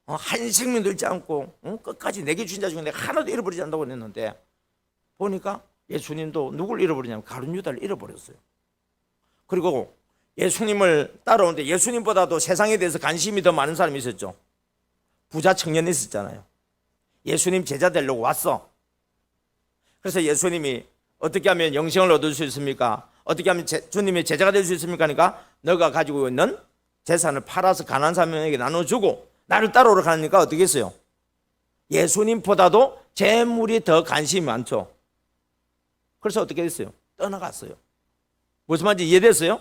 한 생명도 잃지 않고 끝까지 내게 주신 자 중에 내가 하나도 잃어버리지 않는다고 했는데 보니까 예수님도 누굴 잃어버리냐면 가룟 유다를 잃어버렸어요. 그리고 예수님을 따라오는데 예수님보다도 세상에 대해서 관심이 더 많은 사람이 있었죠. 부자 청년이 있었잖아요. 예수님 제자 되려고 왔어. 그래서 예수님이 어떻게 하면 영생을 얻을 수 있습니까? 어떻게 하면 주님의 제자가 될 수 있습니까? 그러니까 너가 가지고 있는 재산을 팔아서 가난한 사람에게 나눠주고 나를 따라오러 가니까 어떻게 했어요? 예수님보다도 재물이 더 관심이 많죠. 그래서 어떻게 됐어요? 떠나갔어요. 무슨 말인지 이해됐어요?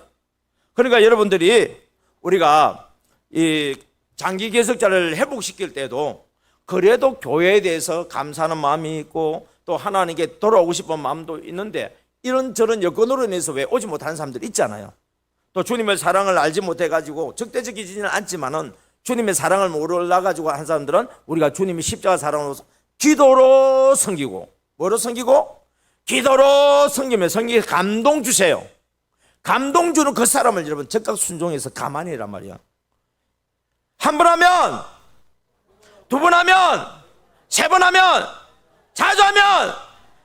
그러니까 여러분들이 우리가 이 장기 개석자를 회복시킬 때도 그래도 교회에 대해서 감사하는 마음이 있고 또 하나님께 돌아오고 싶은 마음도 있는데 이런저런 여건으로 인해서 왜 오지 못하는 사람들이 있잖아요. 또 주님의 사랑을 알지 못해가지고 적대적이지는 않지만은 주님의 사랑을 몰라가지고 한 사람들은 우리가 주님의 십자가 사랑으로 기도로 섬기고 뭐로 섬기고? 기도로 섬기면 성경에 감동 주세요. 감동 주는 그 사람을 여러분 적극 순종해서 가만히 있란 말이야. 한 번 하면, 두 번 하면, 세 번 하면, 자주 하면,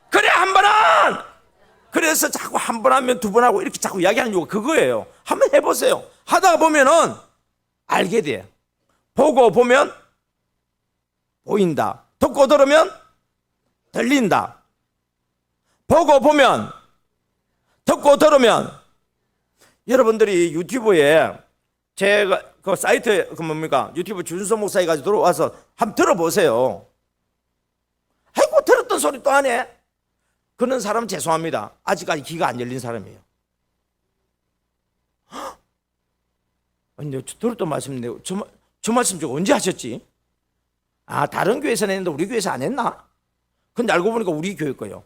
그래 한 번은. 그래서 자꾸 한 번 하면 두 번 하고 이렇게 자꾸 이야기하는 이유가 그거예요. 한번 해보세요. 하다가 보면은 알게 돼. 보고 보면 보인다. 듣고 들으면 들린다. 보고 보면, 듣고 들으면. 여러분들이 유튜브에 제가 그 사이트 그 뭡니까? 유튜브 준서 목사에 가지고 들어와서 한번 들어보세요. 아이고 들었던 소리 또 하네. 그런 사람 죄송합니다. 아직까지 귀가 안 열린 사람이에요. 아니 들었던 말씀인데 저 말씀 저 언제 하셨지? 아 다른 교회에서는 했는데 우리 교회에서 안 했나? 근데 알고 보니까 우리 교회 거예요.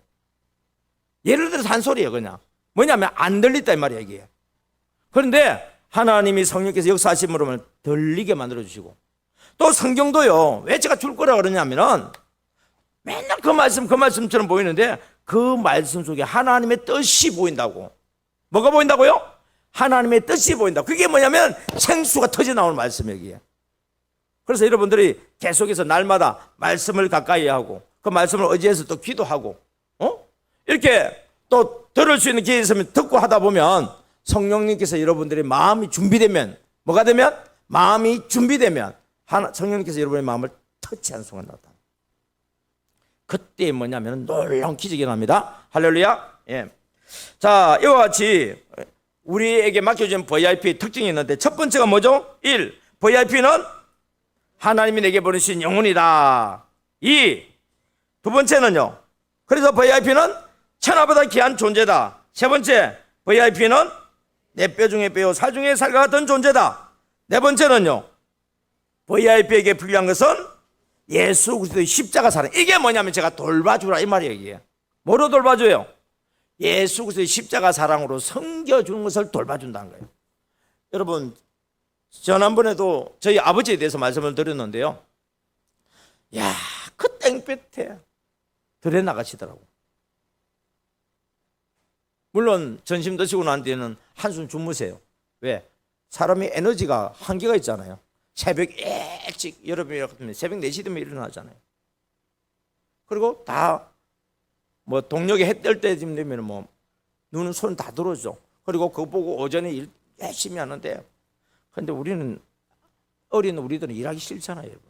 예를 들어서 한 소리예요 그냥. 뭐냐면 안 들렸다 이 말이야 이게. 그런데 하나님이 성령께서 역사하심으로 들리게 만들어주시고 또 성경도요 왜 제가 줄 거라 그러냐면은 맨날 그 말씀처럼 보이는데 그 말씀 속에 하나님의 뜻이 보인다고. 뭐가 보인다고요? 하나님의 뜻이 보인다. 그게 뭐냐면 생수가 터져 나오는 말씀이에요 이게. 그래서 여러분들이 계속해서 날마다 말씀을 가까이 하고 그 말씀을 의지해서 또 기도하고 이렇게 또 들을 수 있는 기회 있으면 듣고 하다 보면 성령님께서 여러분들의 마음이 준비되면 뭐가 되면? 마음이 준비되면 성령님께서 여러분의 마음을 터치하는 순간 나타납니다. 그때 뭐냐면 놀라운 기적이 납니다. 할렐루야. 예. 자, 이와 같이 우리에게 맡겨진 VIP 특징이 있는데 첫 번째가 뭐죠? 1. VIP는 하나님이 내게 보내신 영혼이다. 두 번째는요, 그래서 VIP는 천하보다 귀한 존재다. 세 번째, VIP는 내 뼈 중에 뼈요 살 중에 살과 같은 존재다. 네 번째는요, VIP에게 필요한 것은 예수 그리스도의 십자가 사랑. 이게 뭐냐면 제가 돌봐주라 이 말이에요. 이게 뭐로 돌봐줘요? 예수 그리스도의 십자가 사랑으로 섬겨주는 것을 돌봐준다는 거예요. 여러분, 지난번에도 저희 아버지에 대해서 말씀을 드렸는데요, 야, 그 땡볕에 들에 나가시더라고. 물론 전심 드시고 난 뒤에는 한숨 주무세요. 왜? 사람이 에너지가 한계가 있잖아요. 새벽 일찍, 여러분이 같으면 새벽 4시 되면 일어나잖아요. 그리고 다 뭐 동력이 해 뜰 때쯤 되면 뭐 눈은 손 다 들어오죠. 그리고 그거 보고 오전에 일 열심히 하는데, 근데 우리는 어린 우리들은 일하기 싫잖아요, 여러분.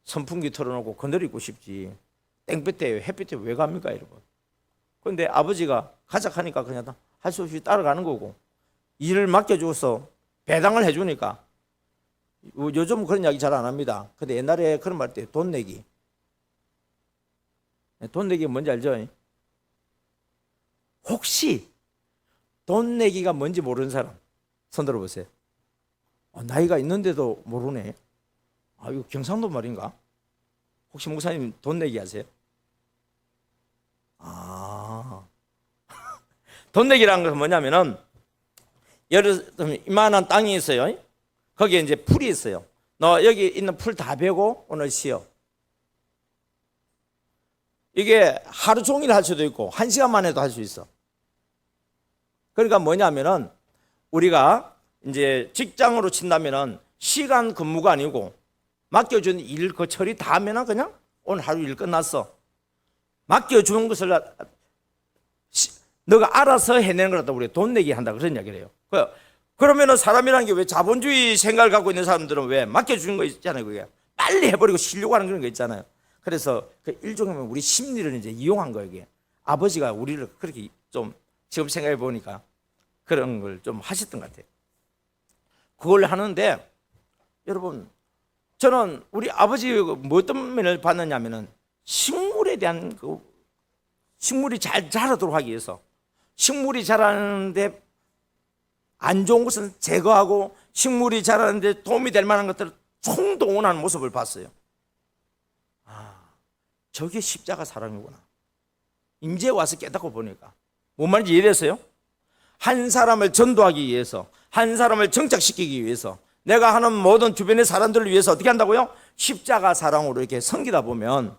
선풍기 틀어놓고 그늘이고 싶지. 땡볕에 햇빛에 왜 갑니까, 여러분? 그런데 아버지가 가자 하니까 그냥 할 수 없이 따라가는 거고, 일을 맡겨줘서 배당을 해주니까. 요즘 그런 이야기 잘 안 합니다. 근데 옛날에 그런 말 때 돈 내기. 돈 내기 뭔지 알죠? 혹시 돈 내기가 뭔지 모르는 사람 손 들어보세요. 나이가 있는데도 모르네. 이거 경상도 말인가? 혹시 목사님 돈 내기 하세요? 돈 내기라는 것은 뭐냐면은, 예를 들면 이만한 땅이 있어요. 거기에 이제 풀이 있어요. 너 여기 있는 풀 다 베고 오늘 쉬어. 이게 하루 종일 할 수도 있고 1시간만 해도 할 수 있어. 그러니까 뭐냐면은, 우리가 이제 직장으로 친다면은 시간 근무가 아니고 맡겨준 일 그 처리 다 하면은 그냥 오늘 하루 일 끝났어. 맡겨주는 것을 너가 알아서 해내는 거라도 우리가 돈 내기 한다, 그런 이야기를 해요. 그러면은 사람이라는 게 왜 자본주의 생각을 갖고 있는 사람들은 왜 맡겨주는 거 있잖아요. 그게 빨리 해버리고 쉬려고 하는 그런 거 있잖아요. 그래서 그 일종의 우리 심리를 이제 이용한 거예요. 이게 아버지가 우리를 그렇게 좀 지금 생각해 보니까 그런 걸 좀 하셨던 것 같아요. 그걸 하는데, 여러분, 저는 우리 아버지가 뭐 때문에 받느냐면은 식물에 대한 식물이 잘 자라도록 하기 위해서, 식물이 자라는데 안 좋은 것은 제거하고 식물이 자라는데 도움이 될 만한 것들을 총동원하는 모습을 봤어요. 저게 십자가 사랑이구나. 이제 와서 깨닫고 보니까 뭔 말인지 이해됐어요? 한 사람을 전도하기 위해서, 한 사람을 정착시키기 위해서, 내가 하는 모든 주변의 사람들을 위해서 어떻게 한다고요? 십자가 사랑으로 이렇게 섬기다 보면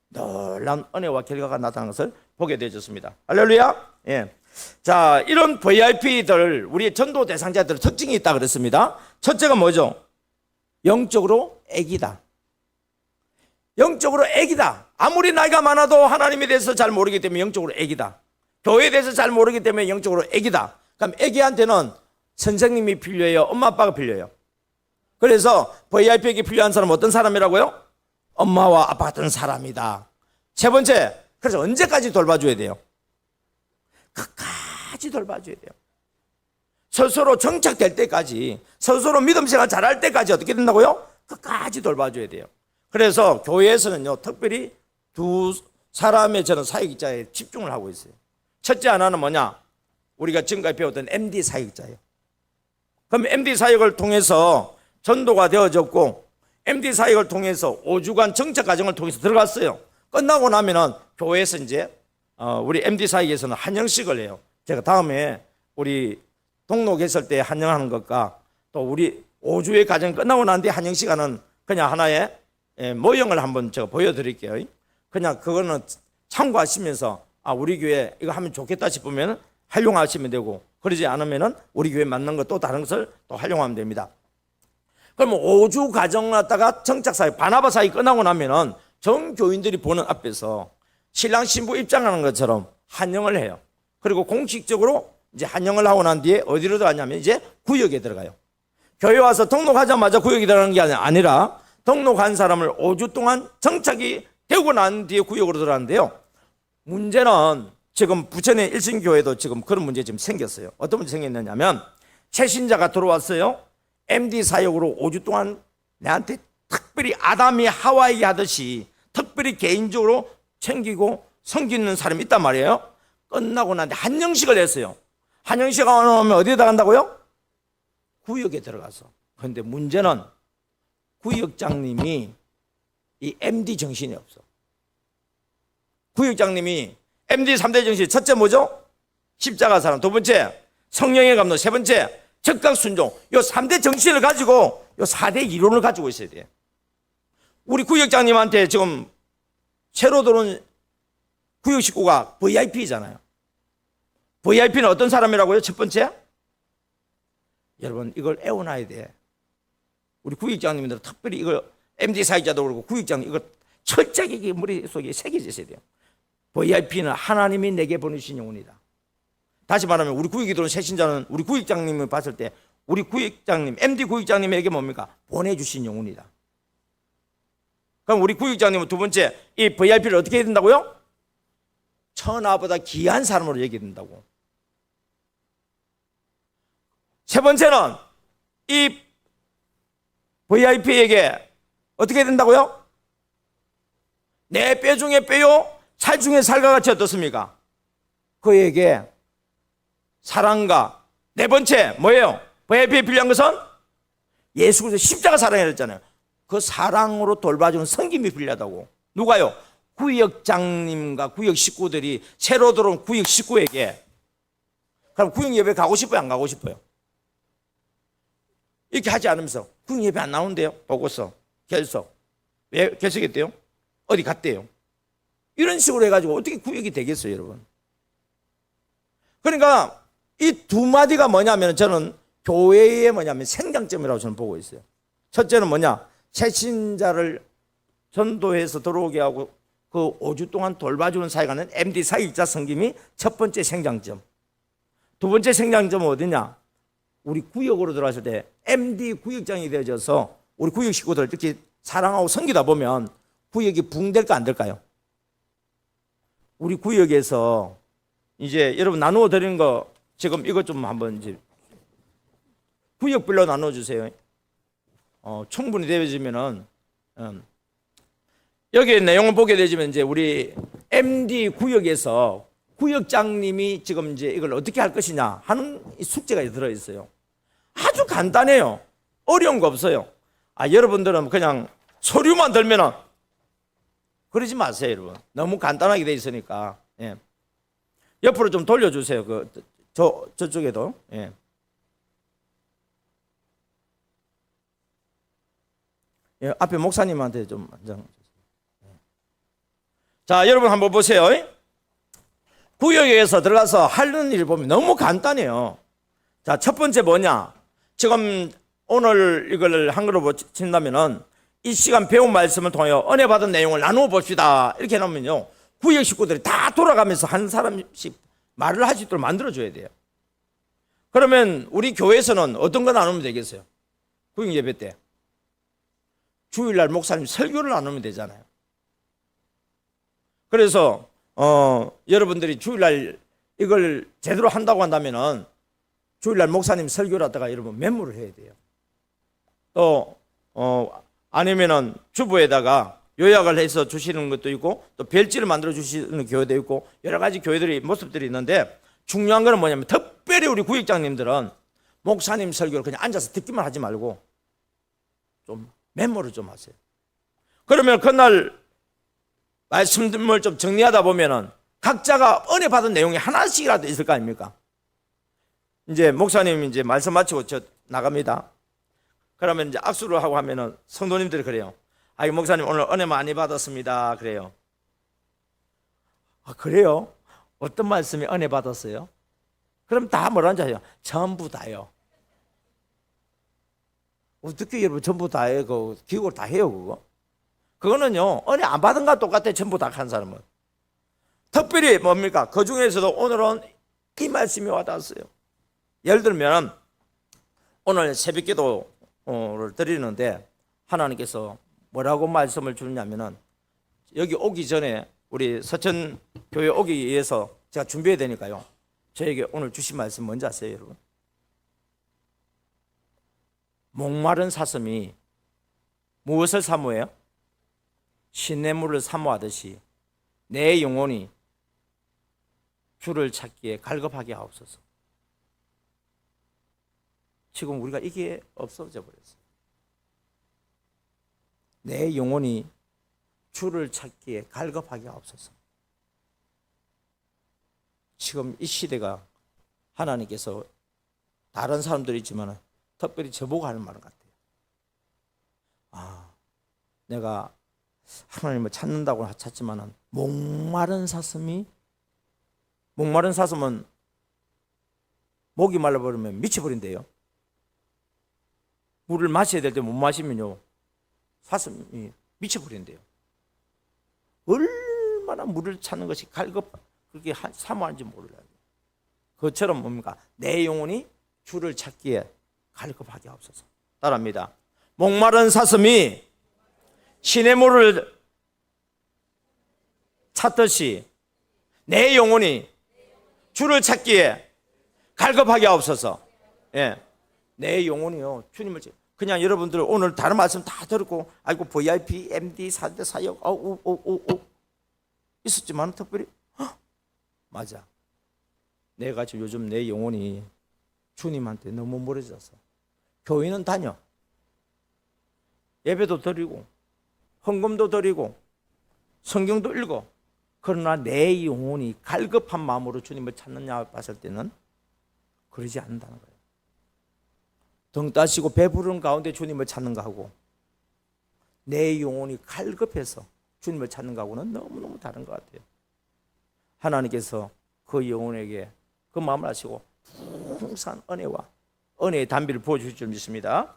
놀라운 은혜와 결과가 나타나는 것을 보게 되어졌습니다. 할렐루야. 예. 자, 이런 VIP들, 우리 전도 대상자들 특징이 있다 그랬습니다. 첫째가 뭐죠? 영적으로 애기다. 영적으로 애기다. 아무리 나이가 많아도 하나님에 대해서 잘 모르기 때문에 영적으로 애기다. 교회에 대해서 잘 모르기 때문에 영적으로 애기다. 그럼 애기한테는 선생님이 필요해요? 엄마 아빠가 필요해요? 그래서 VIP에게 필요한 사람은 어떤 사람이라고요? 엄마와 아빠 같은 사람이다. 세 번째, 그래서 언제까지 돌봐줘야 돼요? 끝까지 돌봐줘야 돼요. 스스로 정착될 때까지, 스스로 믿음 생활 잘할 때까지 어떻게 된다고요? 끝까지 돌봐줘야 돼요. 그래서 교회에서는요, 특별히 두 사람의 저는 사역자에 집중을 하고 있어요. 첫째 하나는 뭐냐? 우리가 지금까지 배웠던 MD 사역자예요. 그럼 MD 사역을 통해서 전도가 되어졌고, MD 사역을 통해서 5주간 정착 과정을 통해서 들어갔어요. 끝나고 나면은 교회에서 이제 우리 MD 사역에서는 한영식을 해요. 제가 다음에 우리 동로 계실 때 한영하는 것과 또 우리 5주의 과정 끝나고 난 뒤에 한영식 하는 그냥 하나의 모형을 한번 제가 보여드릴게요. 그냥 그거는 참고하시면서 우리 교회 이거 하면 좋겠다 싶으면 활용하시면 되고, 그러지 않으면 우리 교회 맞는 것 또 다른 것을 또 활용하면 됩니다. 그러면 5주 과정 갔다가 정착 사역, 바나바 사역 끝나고 나면은 전 교인들이 보는 앞에서 신랑 신부 입장하는 것처럼 한영을 해요. 그리고 공식적으로 이제 한영을 하고 난 뒤에 어디로 들어가냐면 이제 구역에 들어가요. 교회 와서 등록하자마자 구역에 들어가는 게 아니라 등록한 사람을 5주 동안 정착이 되고 난 뒤에 구역으로 들어가는데요. 문제는 지금 부천의 일신교회도 지금 그런 문제 지금 생겼어요. 어떤 문제 생겼느냐면, 새신자가 들어왔어요. MD 사역으로 5주 동안 내한테 특별히 아담이 하와에게 하듯이 특별히 개인적으로 챙기고 섬기는 사람이 있단 말이에요. 끝나고 난데 한영식을 했어요. 한영식을 하면 어디에다 간다고요? 구역에 들어가서. 그런데 문제는 구역장님이 이 MD 정신이 없어. 구역장님이 MD 3대 정신, 첫째 뭐죠? 십자가 사랑. 두 번째 성령의 감동. 세 번째 적각 순종. 요 3대 정신을 가지고 요 4대 이론을 가지고 있어야 돼. 우리 구역장님한테 지금 새로 들어온 구역 식구가 VIP잖아요. VIP는 어떤 사람이라고요? 첫 번째, 여러분 이걸 애워놔야 돼. 우리 구역장님들 특별히 이걸 MD 사역자도 그렇고 구역장 이거 철저하게 머릿속에 새겨져 있어야 돼요. VIP는 하나님이 내게 보내주신 영혼이다. 다시 말하면 우리 구역에 들어온 새신자는 우리 구역장님을 봤을 때 우리 구역장님, MD 구역장님에게 뭡니까? 보내주신 영혼이다. 그럼 우리 구역장님은 두 번째 이 VIP를 어떻게 해야 된다고요? 천하보다 귀한 사람으로 얘기해야 된다고. 세 번째는 이 VIP에게 어떻게 해야 된다고요? 내 뼈 중에 뼈요 살 중에 살과 같이 어떻습니까? 그에게 사랑과 네 번째 뭐예요? VIP에 필요한 것은 예수 그리스도 십자가 사랑이라고 했잖아요. 그 사랑으로 돌봐주는 섬김이 필요하다고. 누가요? 구역장님과 구역 식구들이 새로 들어온 구역 식구에게. 그럼 구역 예배 가고 싶어요? 안 가고 싶어요? 이렇게 하지 않으면서 구역 예배 안 나온대요. 보고서 결석. 왜 결석했대요? 어디 갔대요? 이런 식으로 해가지고 어떻게 구역이 되겠어요, 여러분? 그러니까 이 두 마디가 뭐냐면 저는 교회의 뭐냐면 생장점이라고 저는 보고 있어요. 첫째는 뭐냐? 새신자를 전도해서 들어오게 하고 그 5주 동안 돌봐주는 사역하는 MD 사역자 섬김이 첫 번째 생장점. 두 번째 생장점은 어디냐? 우리 구역으로 들어왔을 때 MD 구역장이 되어져서 우리 구역 식구들 이렇게 사랑하고 섬기다 보면 구역이 붕될까 안 될까요? 우리 구역에서 이제 여러분 나누어 드리는 거 지금 이것 좀 한번 이제 구역별로 나눠 주세요. 충분히 되어지면은 여기 내용을 보게 되지만 이제 우리 MD 구역에서 구역장님이 지금 이제 이걸 어떻게 할 것이냐 하는 숙제가 들어 있어요. 아주 간단해요. 어려운 거 없어요. 여러분들은 그냥 서류만 들면은 그러지 마세요, 여러분. 너무 간단하게 돼 있으니까. 예. 옆으로 좀 돌려주세요. 저쪽에도. 예. 예, 앞에 목사님한테 좀 한 장. 자, 여러분 한번 보세요. 구역에서 들어가서 하는 일을 보면 너무 간단해요. 자, 첫 번째 뭐냐? 지금 오늘 이걸 한글로 보신다면은 이 시간 배운 말씀을 통하여 은혜 받은 내용을 나누어 봅시다. 이렇게 해놓으면요. 구역 식구들이 다 돌아가면서 한 사람씩 말을 할 수 있도록 만들어줘야 돼요. 그러면 우리 교회에서는 어떤 거 나누면 되겠어요? 구역 예배 때. 주일날 목사님 설교를 나누면 되잖아요. 그래서 여러분들이 주일날 이걸 제대로 한다고 한다면은 주일날 목사님 설교를 하다가 여러분 메모를 해야 돼요. 또 아니면은 주부에다가 요약을 해서 주시는 것도 있고 또 별지를 만들어 주시는 교회도 있고 여러 가지 교회들이 모습들이 있는데 중요한 거는 뭐냐면 특별히 우리 구역장님들은 목사님 설교를 그냥 앉아서 듣기만 하지 말고 좀 메모를 좀 하세요. 그러면 그날 말씀을 좀 정리하다 보면은 각자가 은혜 받은 내용이 하나씩이라도 있을 거 아닙니까? 이제 목사님이 이제 말씀 마치고 저 나갑니다. 그러면 이제 악수를 하고 하면은 성도님들이 그래요. 목사님 오늘 은혜 많이 받았습니다. 그래요. 그래요? 어떤 말씀이 은혜 받았어요? 그럼 다 뭐라는 줄 아세요? 전부 다요. 어떻게 여러분 전부 다 해요? 그 기록을 다 해요 그거? 그거는요 은혜 안 받은 것과 똑같아. 전부 다 한 사람은. 특별히 뭡니까? 그 중에서도 오늘은 이 말씀이 와닿았어요. 예를 들면 오늘 새벽기도를 드리는데 하나님께서 뭐라고 말씀을 주냐면은 여기 오기 전에 우리 서천 교회 오기 위해서 제가 준비해야 되니까요. 저에게 오늘 주신 말씀 뭔지 아세요, 여러분? 목마른 사슴이 무엇을 사모해요? 시냇물을 사모하듯이 내 영혼이 주를 찾기에 갈급하게 하옵소서. 지금 우리가 이게 없어져 버렸어요. 내 영혼이 주를 찾기에 갈급하게 하옵소서. 지금 이 시대가 하나님께서 다른 사람들이 있지만 특별히 저보고 하는 말 같아요. 내가 하나님을 찾는다고 찾지만 목마른 사슴은 목이 말라버리면 미쳐버린대요. 물을 마셔야 될 때 못 마시면요 사슴이 미쳐버린대요. 얼마나 물을 찾는 것이 그렇게 사모하는지 몰라요. 그것처럼 뭡니까? 내 영혼이 주를 찾기에 갈급하게 하옵소서. 따라합니다. 목마른 사슴이 시냇물을 찾듯이 내 영혼이 주를 찾기에 갈급하게 하옵소서. 예. 내 영혼이요 주님을 그냥 여러분들 오늘 다른 말씀 다 들었고 아이고 VIP, MD, 4대 사역 있었지만 특별히 맞아. 내가 지금 요즘 내 영혼이 주님한테 너무 멀어져서 교회는 다녀 예배도 드리고 헌금도 드리고 성경도 읽어. 그러나 내 영혼이 갈급한 마음으로 주님을 찾느냐 봤을 때는 그러지 않는다는 거예요. 등 따시고 배부른 가운데 주님을 찾는 거하고 내 영혼이 갈급해서 주님을 찾는 거하고는 너무너무 다른 것 같아요. 하나님께서 그 영혼에게 그 마음을 아시고 풍성한 은혜와 은혜의 단비를 부어주실 줄 믿습니다.